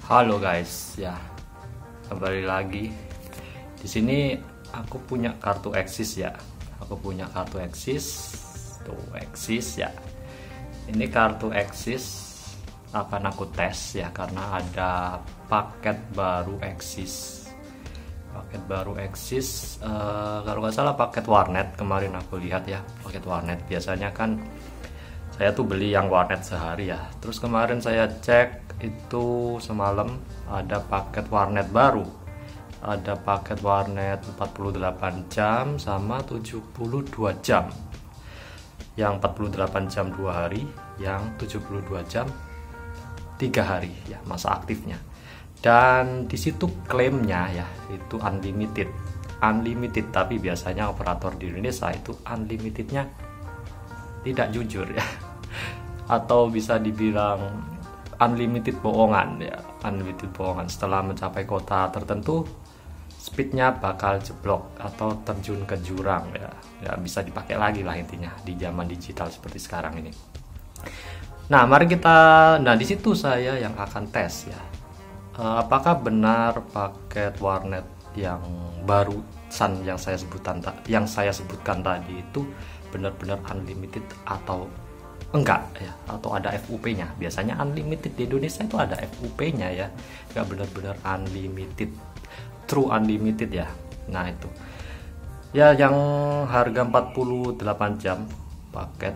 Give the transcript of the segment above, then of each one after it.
Halo guys, ya kembali lagi. Di sini aku punya kartu Axis ya. Aku punya kartu Axis, tuh Axis ya. Ini kartu Axis akan aku tes ya karena ada paket baru Axis. Paket baru Axis, kalau nggak salah paket warnet kemarin aku lihat ya, paket warnet. Biasanya kan saya tuh beli yang warnet sehari ya. Terus kemarin saya cek itu semalam ada paket warnet baru. Ada paket warnet 48 jam sama 72 jam. Yang 48 jam 2 hari, yang 72 jam 3 hari ya masa aktifnya. Dan di situ klaimnya ya itu unlimited. Unlimited, tapi biasanya operator di Indonesia itu unlimitednya tidak jujur ya. Atau bisa dibilang unlimited bohongan ya, unlimited bohongan. Setelah mencapai kota tertentu speednya bakal jeblok atau terjun ke jurang ya, ya bisa dipakai lagi lah intinya di zaman digital seperti sekarang ini. Nah di situ saya yang akan tes ya, apakah benar paket warnet yang barusan yang saya sebutkan tadi itu benar-benar unlimited atau enggak ya, atau ada FUP-nya. Biasanya unlimited di Indonesia itu ada FUP-nya ya, enggak benar-benar unlimited, true unlimited ya. Nah itu ya, yang harga 48 jam paket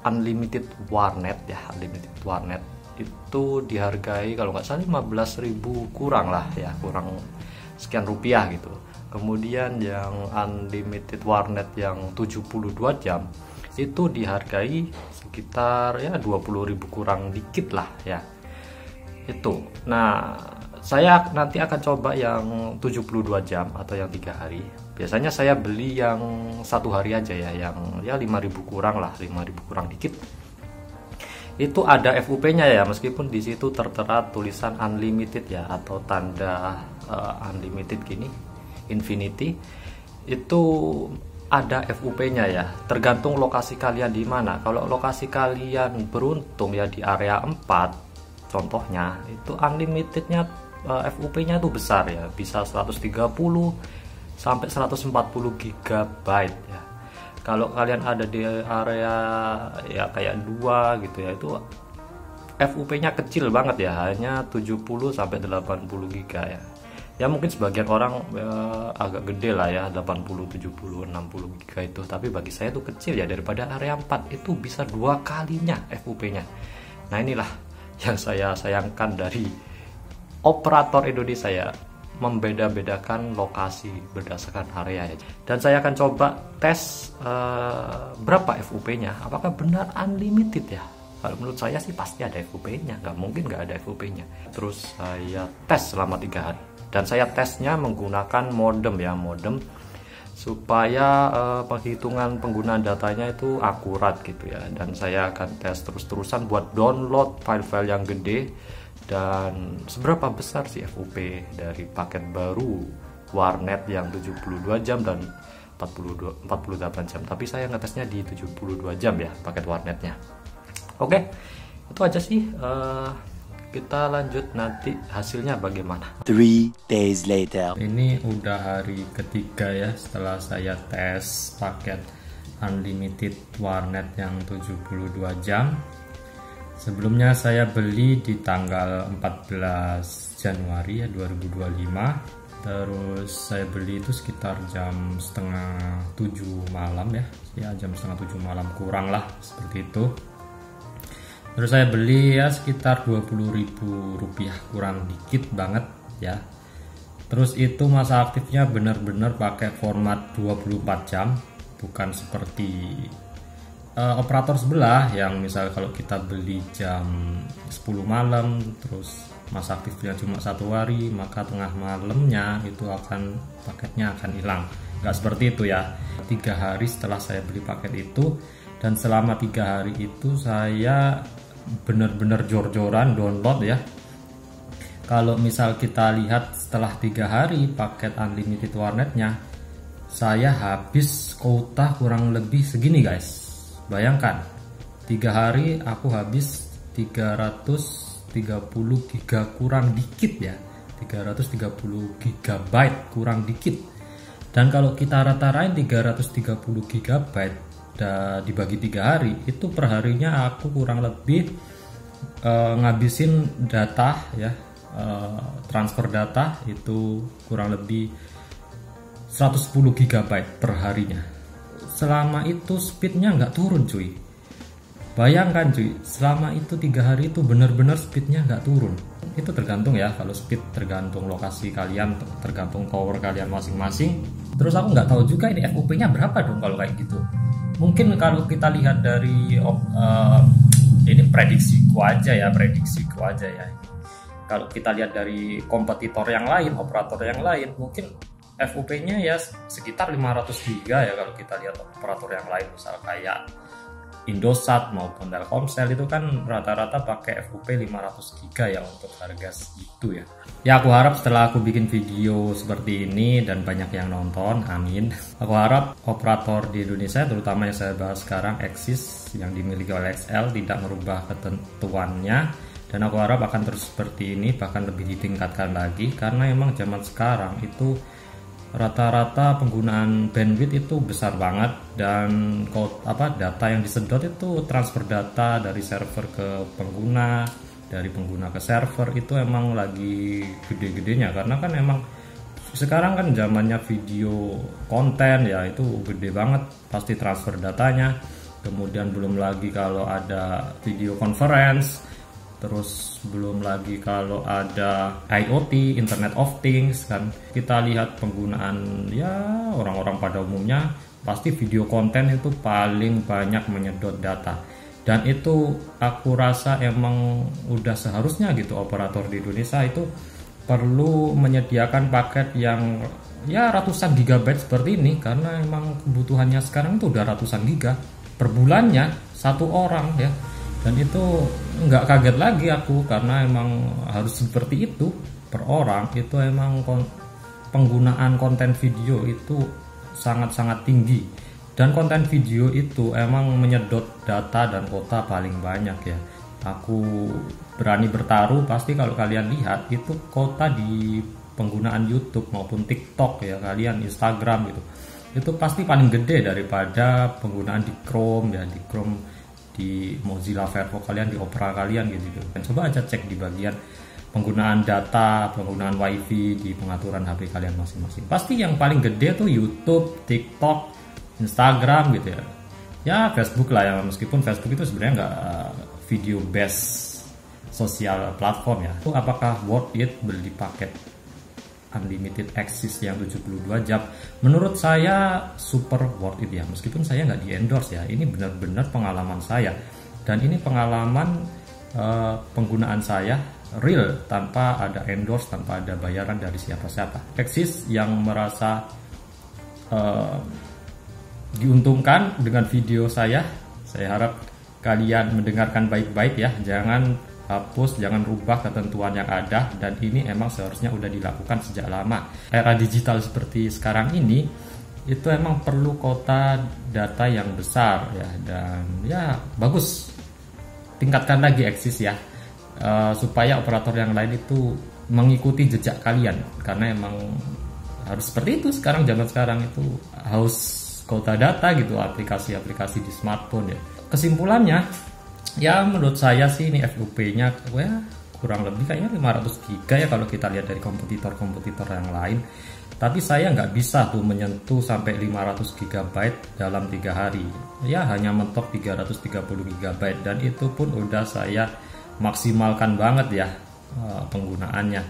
unlimited warnet ya, unlimited warnet itu dihargai kalau nggak salah 15.000 kurang lah ya, kurang sekian rupiah gitu. Kemudian yang unlimited warnet yang 72 jam itu dihargai sekitar ya 20.000 kurang dikit lah ya itu. Nah saya nanti akan coba yang 72 jam atau yang 3 hari. Biasanya saya beli yang 1 hari aja ya, yang ya 5.000 kurang lah, 5.000 kurang dikit. Itu ada FUP-nya ya, meskipun di situ tertera tulisan unlimited ya, atau tanda unlimited gini, infinity. Itu ada FUP-nya ya, tergantung lokasi kalian di mana. Kalau lokasi kalian beruntung ya di area 4 contohnya, itu unlimitednya FUP-nya tuh besar ya, bisa 130 sampai 140 GB ya. Kalau kalian ada di area ya kayak 2 gitu ya, itu FUP-nya kecil banget ya, hanya 70 sampai 80 GB ya. Ya mungkin sebagian orang agak gede lah ya, 80, 70, 60 GB itu. Tapi bagi saya itu kecil ya, daripada area 4 itu bisa 2 kalinya FUP-nya. Nah inilah yang saya sayangkan dari operator Indonesia ya, membeda-bedakan lokasi berdasarkan area ya. Dan saya akan coba tes berapa FUP-nya, apakah benar unlimited ya. Kalau menurut saya sih pasti ada FUP-nya, nggak mungkin nggak ada FUP-nya. Terus saya tes selama 3 hari. Dan saya tesnya menggunakan modem ya, modem supaya penghitungan penggunaan datanya itu akurat gitu ya. Dan saya akan tes terus-terusan buat download file-file yang gede. Dan seberapa besar sih FUP dari paket baru warnet yang 72 jam dan 48 jam. Tapi saya ngetesnya di 72 jam ya paket warnetnya. Oke, itu aja sih. Kita lanjut nanti hasilnya bagaimana. 3 days later. Ini udah hari ketiga ya setelah saya tes paket unlimited warnet yang 72 jam. Sebelumnya saya beli di tanggal 14 Januari ya 2025. Terus saya beli itu sekitar jam setengah 7 malam ya jam setengah 7 malam kurang lah seperti itu. Terus saya beli ya sekitar 20.000 rupiah, kurang dikit banget ya. Terus itu masa aktifnya benar-benar pakai format 24 jam, bukan seperti operator sebelah yang misal kalau kita beli jam 10 malam terus masa aktifnya cuma 1 hari, maka tengah malamnya itu paketnya akan hilang. Nggak seperti itu ya. 3 hari setelah saya beli paket itu, dan selama 3 hari itu saya benar-benar jor-joran download ya. Kalau misal kita lihat setelah 3 hari paket unlimited warnetnya, saya habis kuota kurang lebih segini guys. Bayangkan 3 hari aku habis 300 giga kurang dikit ya, 330 gigabyte kurang dikit. Dan kalau kita rata-ratain 330 gigabyte dibagi 3 hari, itu perharinya aku kurang lebih ngabisin data ya, transfer data itu kurang lebih 110 gigabyte per harinya. Selama itu speednya nggak turun cuy. Bayangkan cuy, selama itu 3 hari itu benar-benar speednya nggak turun. Itu tergantung ya, kalau speed tergantung lokasi kalian, tergantung tower kalian masing-masing. Terus aku nggak tahu juga ini FOP-nya berapa dong kalau kayak gitu. Mungkin kalau kita lihat dari ini prediksiku aja ya. Kalau kita lihat dari kompetitor yang lain, operator yang lain, mungkin FOP-nya ya sekitar 500 giga ya kalau kita lihat operator yang lain, misal kayak Indosat maupun Telkomsel itu kan rata-rata pakai FOP 500 giga ya untuk harga segitu ya. Ya aku harap setelah aku bikin video seperti ini dan banyak yang nonton, amin. Aku harap operator di Indonesia, terutama yang saya bahas sekarang, Axis yang dimiliki oleh XL, tidak merubah ketentuannya. Dan aku harap akan terus seperti ini, bahkan lebih ditingkatkan lagi. Karena emang zaman sekarang itu rata-rata penggunaan bandwidth itu besar banget, dan data yang disedot itu transfer data dari server ke pengguna, dari pengguna ke server itu emang lagi gede-gedenya, karena kan emang sekarang kan zamannya video konten ya, itu gede banget pasti transfer datanya. Kemudian belum lagi kalau ada video conference, terus belum lagi kalau ada IoT, Internet of Things kan. Kita lihat penggunaan ya orang-orang pada umumnya pasti video konten itu paling banyak menyedot data. Dan itu aku rasa emang udah seharusnya gitu operator di Indonesia itu perlu menyediakan paket yang ya ratusan gigabyte seperti ini, karena emang kebutuhannya sekarang itu udah ratusan giga per bulannya satu orang ya. Dan itu nggak kaget lagi aku, karena emang harus seperti itu per orang. Itu emang penggunaan konten video itu sangat-sangat tinggi, dan konten video itu emang menyedot data dan kota paling banyak ya. Aku berani bertaruh pasti kalau kalian lihat itu kota di penggunaan YouTube maupun TikTok ya, kalian Instagram gitu, itu pasti paling gede daripada penggunaan di Chrome ya, di Chrome, di Mozilla Firefox kalian, di Opera kalian gitu. Dan coba aja cek di bagian penggunaan data, penggunaan wifi di pengaturan HP kalian masing-masing. Pasti yang paling gede tuh YouTube, TikTok, Instagram gitu ya. Ya Facebook lah ya, meskipun Facebook itu sebenarnya nggak video based sosial platform ya. Apakah worth it beli paket unlimited access yang 72 jam? Menurut saya super worth it ya, meskipun saya nggak di endorse ya. Ini benar-benar pengalaman saya, dan ini pengalaman penggunaan saya real, tanpa ada endorse, tanpa ada bayaran dari siapa-siapa. Axis yang merasa diuntungkan dengan video saya harap kalian mendengarkan baik-baik ya. Jangan hapus, jangan rubah ketentuan yang ada, dan ini emang seharusnya udah dilakukan sejak lama. Era digital seperti sekarang ini itu emang perlu kota data yang besar ya, dan ya bagus tingkatkan lagi Axis ya, supaya operator yang lain itu mengikuti jejak kalian, karena emang harus seperti itu sekarang. Zaman sekarang itu haus kota data gitu, aplikasi-aplikasi di smartphone ya. Kesimpulannya ya menurut saya sih ini FOP-nya ya kurang lebih kayaknya 500 giga ya kalau kita lihat dari kompetitor-kompetitor yang lain. Tapi saya nggak bisa tuh menyentuh sampai 500 GB dalam 3 hari. Ya hanya mentok 330 GB, dan itu pun udah saya maksimalkan banget ya penggunaannya.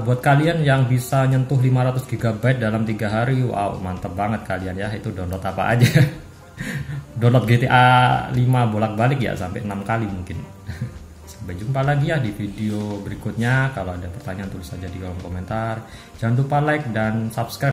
Buat kalian yang bisa nyentuh 500 GB dalam 3 hari, wow mantep banget kalian ya. Itu download apa aja. Download GTA 5 bolak-balik ya sampai 6 kali mungkin. Sampai jumpa lagi ya di video berikutnya. Kalau ada pertanyaan tulis saja di kolom komentar. Jangan lupa like dan subscribe.